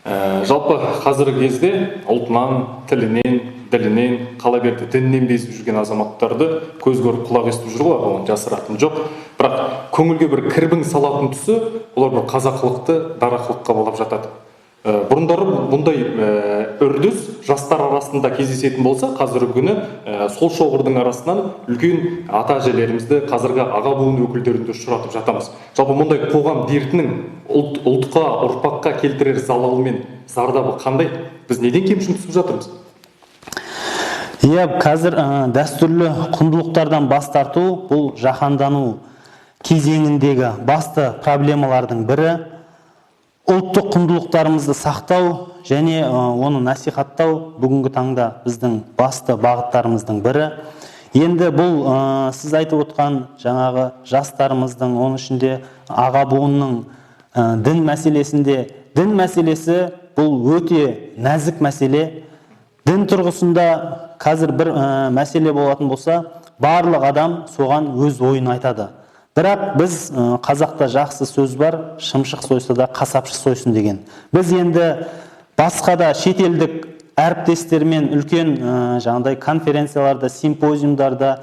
Жалпы қазіргі кезде ұлтынан, тілінен, ділінен, қала берді діннен безіп жүрген азаматтарды көз көріп құлақ естіп жүр ғой, оны жасыратыны жоқ. Бірақ көңілге бір кірбің салатын тұсы, олар бір қазақылықты дарақылыққа балап жатады. Бұрындары бұндай үрдіс жастар арасында кездесетін болса, қазіргі күні сол шоғырдың арасынан үлкен ата-әжелерімізді, қазіргі аға буын өкілдерін ұшыратып жатамыз. Жалпы мұндай қоғам дертінің ұлтқа, ұрпаққа келтірер залалы мен зардабы қандай? Біз неден кемшін түсіп жатырмыз? Қазір дәстүрлі құндылықтардан бас тарту бұл жаһандану кезеңіндегі басты проблемалардың бірі. Ұлттық құндылықтарымызды сақтау және оны насихаттау бүгінгі таңда біздің басты бағыттарымыздың бірі. Енді бұл сіз айтып отқан жаңағы жастарымыздың, оның ішінде аға буынның дін мәселесі бұл өте нәзік мәселе. Дін тұрғысында қазір бір мәселе болатын болса, барлық адам соған өз ойын айтады. Бірақ біз қазақта жақсы сөз бар, шымшық сойса да қасапшы сойсын деген. Біз енді басқа да шетелдік әріптестермен үлкен жаңағыдай конференцияларда, симпозиумдарда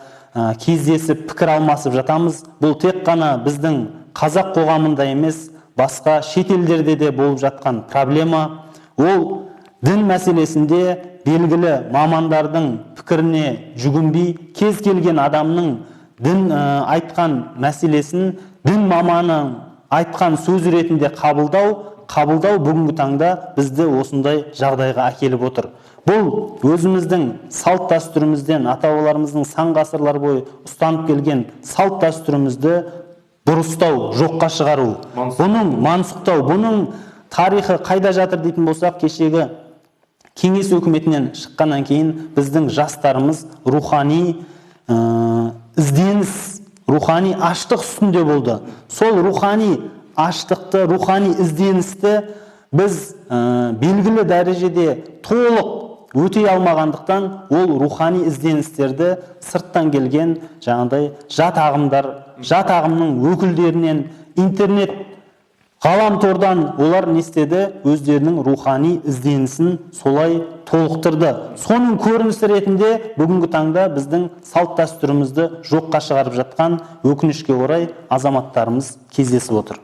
кездесіп пікір алмасып жатамыз. Бұл тек қана біздің қазақ қоғамында емес, басқа шетелдерде де болып жатқан проблема. Ол дін мәселесінде белгілі мамандардың пікіріне жүгінбей, кез келген адамның дін айтқан мәселесін дін маманы айтқан сөз ретінде қабылдау бүгінгі таңда бізді осындай жағдайға әкеліп отыр. Бұл өзіміздің салт дәстүрімізден, ата-бабаларымыздың сан ғасырлар бойы ұстанып келген салт дәстүрімізді дұрыстау, жоққа шығару, бұның мансұқтау, бұның тарихы қайда жатыр дейтін болсақ, кешегі кеңес өкіметінен шыққаннан кейін біздің жастарымыз рухани ізденіс, рухани аштық үстінде болды. Сол рухани аштықты, рухани ізденісті біз белгілі дәрежеде толық өтей алмағандықтан, ол рухани ізденістерді сырттан келген жаңағыдай жат ағымның өкілдерінен, интернет, ғаламтордан олар не істеді? Өздерінің рухани ізденісін солай толықтырды. Соның көрінісі ретінде бүгінгі таңда біздің салт дәстүрімізді жоққа шығарып жатқан өкінішке орай азаматтарымыз кездесіп отыр.